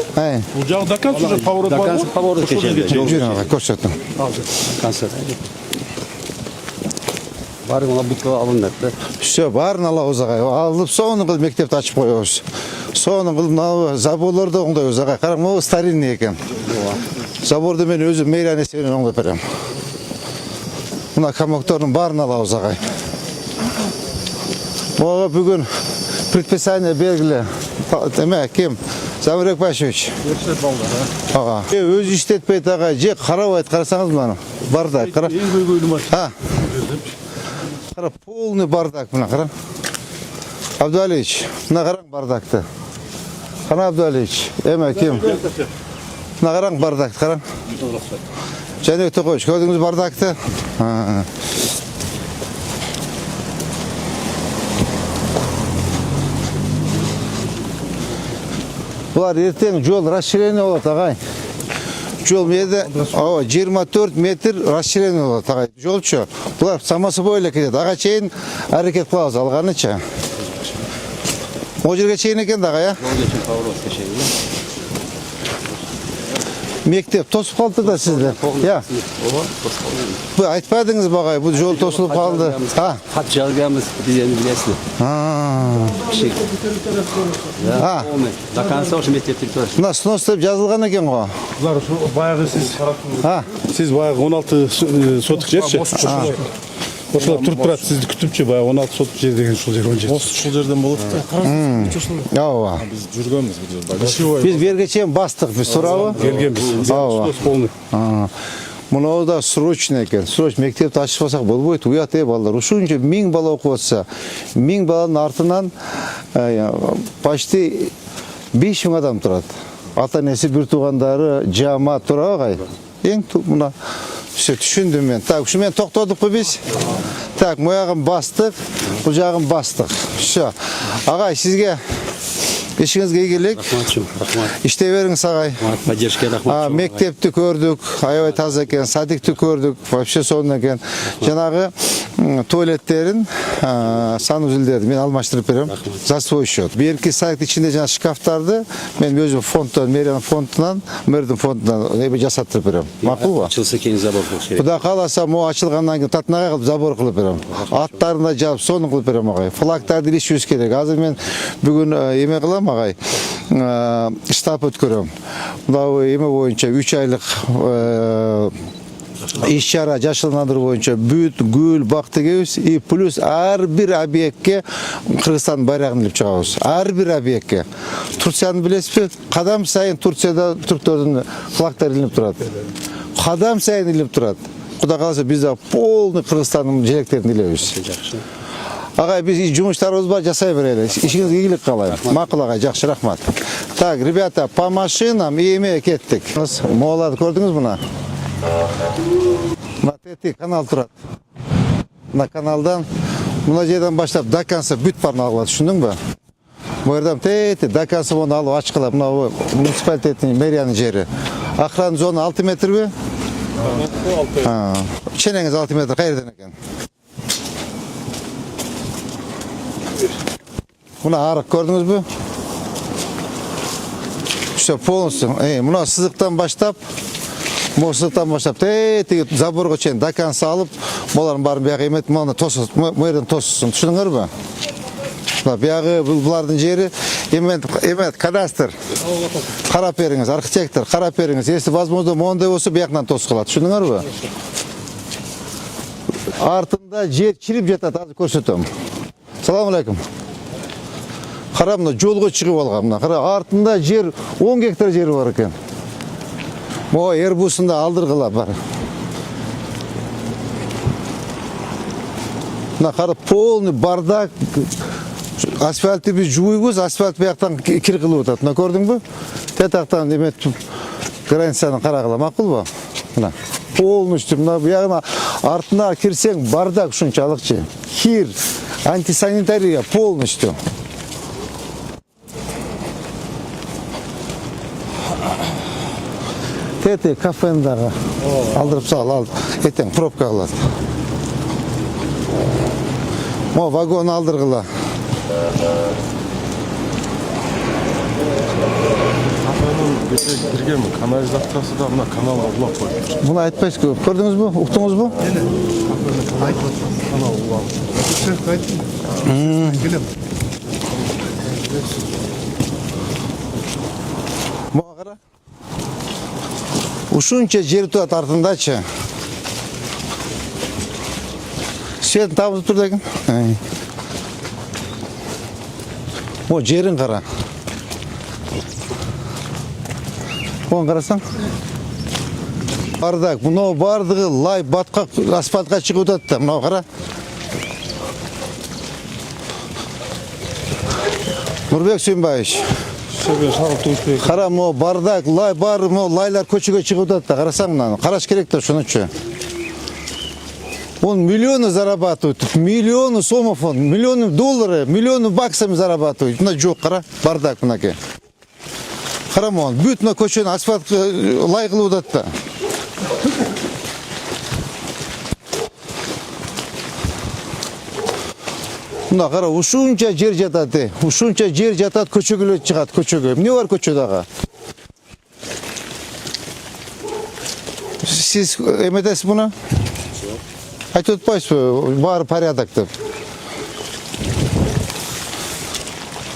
Бул жагы до конца уже поворот бар. До конца поворот кечеndi. Жүрүң агай, көрсөтүң. Конца. Баарын ала бутка алынат да. Все, баарын алабыз агай. Алып, сону кылып мектепти ачып коебуз. Сону кылып мына заборлорду оңдойбуз агай. Караң, могу старинный экен. Заборду мен өзүм мейран эсебинен оңдоп берем. Мына комоктордун баарын алабыз агай. Мага бүгүн предписание бергиле. Эме, ким? Замирбек Башевич. Ага. Өзү иштетпейт агай, же карабайт, карасаңыз мына. Бардак, кара. Эң көйгөйлүү машина. Кара, полный бардак мына, кара. Абдуалиевич, мына караң бардакты. Кана Абдуалиевич, эме, ким? Мына караң бардакты, караң. Жаныбек Токоевич, көрдүңүз бардакты? Булар эртең жол расширение болот агай. Жол меде 24 метр расширение болот агай. Жолчу. Булар самасы бойлы кетет. Ага чейин аракет кылабыз алганыча. О жерге чейин экен да агай, Мектеп тосуп калды да сизде. Бу айтпадыңыз багай, бу жол тосулуп калды. Хат жазганбыз, биз эми билесиз. До конца ошо мектеп территориясы. Мына снос деп жазылган экен го. Булар баягы сиз баягы 16 соток жерчи. Ошолор туруп турат, сизди күтүпчү, баягы 16 соток жер деген ушул жер 10 жер. Ушул жерден болот да. Ооба. Биз жүргөнбүз бул жерде. Биз берге чейин бастык, биз туурабы? Келгенбиз. Ооба. Полный. Мынау да срочный экен. Срочный мектепти ачпасак болбойт. Уят балдар. Ушунча 1000 бала окуп атса, 1000 баланын артынан почти 5000 адам турат. Ата энеси, бир туугандары, жаамат турабы агай. Эң мына все түшүндүм мен. Так, ушу мен токтодукпу биз? Так, моягын бастык, бул жагын бастык. Все. Агай, сизге ишиңизге ийгилик. Рахмат. Иштей бериңиз агай. Поддержка рахмат. Мектепти көрдүк, аябай таза экен, садикти көрдүк, вообще сонун экен. Жанагы туалеттерин санузелдерди мен алмаштырып берем за свой счет. Берки садиктин ичинде жана шкафтарды мен өзүм фонддон, мэриянын фондунан, мэрдин фондунан жасаттырып берем. Макулбу? Açılsa keyin zabor kılıp şey. Куда кааласа, могу ачылгандан кийин татнага кылып забор кылып берем. Аттарын да жаап, сонун кылып берем агай. Флагтарды илишибиз керек. Азыр мен бүгүн эме кылам агай. Штаб өткөрөм. Мына эме боюнча 3 айлык иш-чара жашыландыруу боюнча бүт гүл бак тегебиз и плюс ар бир объектке Кыргызстандын байрагын илип чыгабыз. Ар бир объектке. Турцияны билесизби? Кадам сайын Турцияда түрктөрдүн флагтары илинип турат. Кадам сайын илинип турат. Куда калса биз да полный Кыргызстандын желектерин илебиз. Агай, биз жумуштарыбыз бар, жасай берели. Ишиңизге ийгилик каалайм. Макул агай, жакшы, рахмат. Так, ребята, по машинам и эме кеттик. Мооларды көрдүңүз мына? Мына тети канал турат. Мына каналдан мына жерден баштап до конца бүт барын алып, түшүндүңбү? Бу жерден тети до конца муну алып ачкылап, мына муниципалитеттин мэриянын жери. Охрана зона 6 метрби? 6. Ченеңиз 6 метр кайерден экен? Мына арык көрдүңүзбү? Все полностью. Мына сызыктан баштап, тети заборго чейин до конца алып, булардын баарын бияга эмет, мына тосуп, мэрден тосусун. Түшүндүңөрбү? Мына биягы булардын жери эмет кадастр. Карап бериңиз, архитектор, карап бериңиз. Если возможно, мондай болсо биягынан тосулат. Түшүндүңөрбү? Артында жер чирип жатат, азыр көрсөтөм. Салам алейкум. Кара, мына жолго чыгып алган. Мына кара, артында жер 10 гектар жери бар экен. Могу Эрбусунда алдыргыла бар. Мына кара, полный бардак. Асфальтты биз жууйбуз, асфальт бияктан кир кылып атат. Мына көрдүңбү? Тетактан эме границаны карагыла, макулбу? Мына полностью мына биягына артына кирсең бардак ушунчалыкчы. Кир, антисанитария полностью. Тети кафендагы алдырып сал, этең пробка кылат. Мо вагон алдыргыла. Кирген канализациясы да мына каналга улап коюп. Муну айтпайсызбы? Көрдүңүзбү? Уктуңузбу? Канал улап. Мага кара. Ушунча жер турат артындачы. Свет табылып турду экен. О, жерин кара. Оң карасаң. Бардак, мынау бардыгы лай баткак асфальтка чыгып атат да, мынау кара. Нурбек Сүйүнбаевич. Кара, мынау бардак, лай бар, мынау лайлар көчөгө чыгып атат да, карасаң мынаны. Караш керек да ушунучу. Он миллионы зарабатывает, миллионы сомов он, миллионы долларов, миллионы баксами зарабатывает. Мына жок, кара, бардак мынаке. Карамон, бүт мына көчөнү асфальт лай кылып атат да. Мына кара, ушунча жер жатат, ушунча жер жатат, көчөгө чыгат, көчөгө. Эмне бар көчөдөгү? Сиз эметесиз муну? Айтып атпайсызбы, баары порядок деп.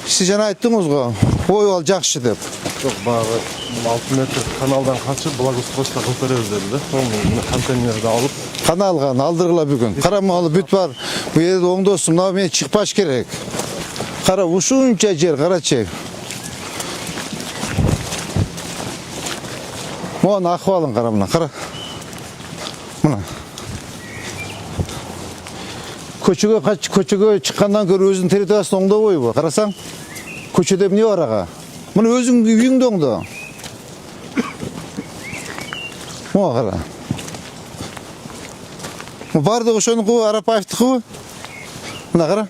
Сиз жана айттыңыз го, ой ал жакшы деп. Жок, багы 6 метр каналдан качып, благоустройство кылып беребиз деди да. Сону контейнерди алып. Каналган алдыргыла бүгүн. Карамалы бүт бар. Бу жерде оңдосун, мына мен чыкпаш керек. Кара, ушунча жер, карачы. Монун акыбалын кара мына, кара. Мына. Көчөгө чыккандан көрө өзүнүн территориясын оңдобойбу? Карасаң, көчөдө эмне бар ага? Мына өзүңдүн үйүңдү оңдо. Мына кара. Бардыгы ошонуку, Арапаевдикыбы? Мына кара.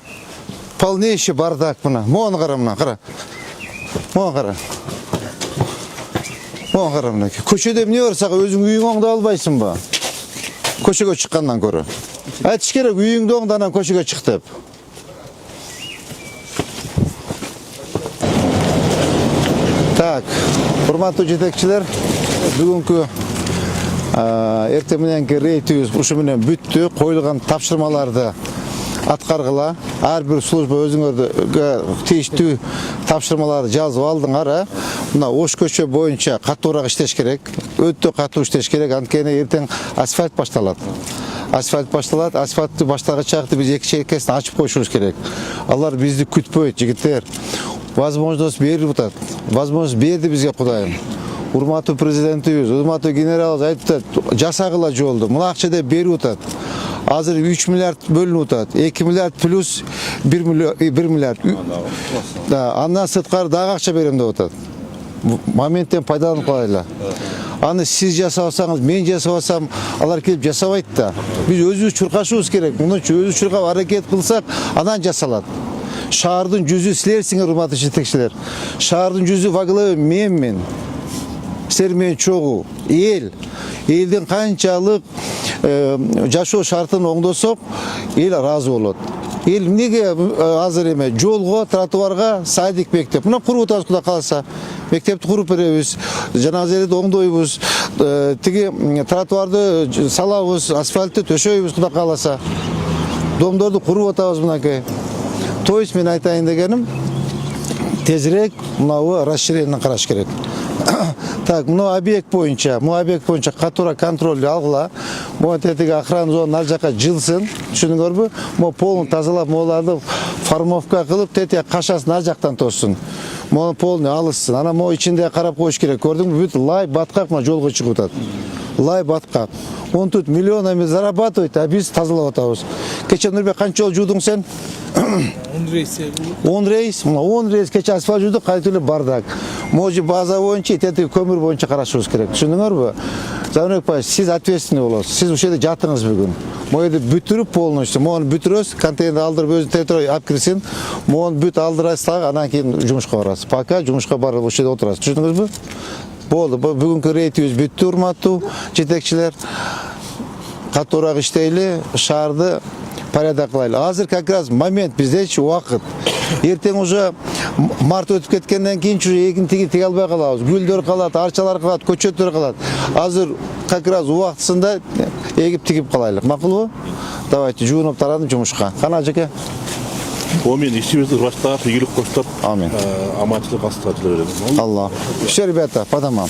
Полнейший бардак мына. Мону кара мына, кара. Мону кара. Мону кара мына. Көчөдө эмне бар сага өзүң үйүң оңдоп албайсыңбы? Көчөгө чыккандан көрө. Айтыш керек, үйүңдү оңдо анан көчөгө чык деп. Так, урматтуу жетекчилер, бүгүнкү эртең мененки рейтибиз ушу менен бүттү. Коюлган тапшырмаларды аткаргыла. Ар бир служба өзүңөргө тийиштүү тапшырмаларды жазып алдыңар. Мына Ош көчө боюнча катуураак иштеш керек. Өтө катуу иштеш керек. Анткени эртең асфальт башталат. Асфальтты баштагыч чакты биз эки чекесин ачып коюшубуз керек. Алар бизди күтпөйт, жигиттер. Возможность берип атат. Возможность берди бизге Кудайым. Урматтуу президентибиз, урматтуу генералыбыз айтып атат, жасагыла жолду. Мына акча деп берип атат. Азыр 3 миллиард бөлүнүп атат. 2 миллиард плюс 1 миллиард. Андан сырткары дагы акча берем деп атат. Моменттен пайдаланып калайлы. Аны сиз жасабасаңыз, мен жасабасам, алар келип жасабайт да. Биз өзүбүз чуркашыбыз керек. Мунучу өзүбүз чуркап аракет кылсак, анан жасалат. Шаардын жүзү силерсиңер, урматтуу жетекчилер. Шаардын жүзү ваглавы менмин. Силер менен чогуу эл. Элдин канчалык жашоо шартын оңдосок, эл ыраазы болот. Эл эмнеге азыр эме жолго, тротуарга, садик, мектеп. Мына куруп атабыз Кудай кааласа. Мектепти куруп беребиз, жанагы жерди оңдойбуз, тиги тротуарды салабыз, асфальтты төшөйбүз Кудай кааласа. Домдорду куруп атабыз мынакей. То есть мен айтайын дегеним, тезирээк мынабу расширениени караш керек. Так, мына объект боюнча катуура контролду алгыла. Могу тетиги охрана зона ал жака жылсын, түшүндүңөрбү? Могу полун тазалап, могуларды формовка кылып, тетиги кашасын ал жактан тосун. Могу полный алышсын. Анан могу ичинде карап коюш керек. Көрдүңбү? Бүт лай баткак мына жолго чыгып атат. Лай баткак. Он тут миллионами зарабатывает, а биз тазалап атабыз. Кече Нурбек канча жол жуудуң сен? 10 рейс. 10 рейс, мына 10 рейс кече асфальт жуудук, кайтып эле бардак. Можу база боюнча, тетиги көмүр боюнча карашыбыз керек. Түшүндүңөрбү? Заманбек Бай, сиз ответственный болосуз. Сиз ушул жерде жатыңыз бүгүн. Могу жерди бүтүрүп полностью, могуну бүтүрөбүз, контейнер алдырып өзүнүн территорияга алып кирсин. Могуну бүт алдырасыз дагы, анан кийин жумушка барасыз. Пока жумушка барып ушул жерде отурасыз. Түшүндүңүзбү? Болду. Бүгүнкү рейтибиз бүттү, урматтуу жетекчилер. Катуураак иштейли, шаарды порядок кылайлы. Азыр как раз момент биздечи убакыт. Эртең уже март өтүп кеткенден кийин экинтиги тиге албай калабыз. Гүлдөр калат, арчалар калат, көчөттөр калат. Азыр как раз убактысында эгип тигип калайлы. Макулбу? Давайте жуунуп тарадым жумушка. Кана жеке. Омен ишибизди баштап, ийгилик коштоп, амин. Аманчылык астыга жүрө беребиз. Алла. Все, ребята, по домам.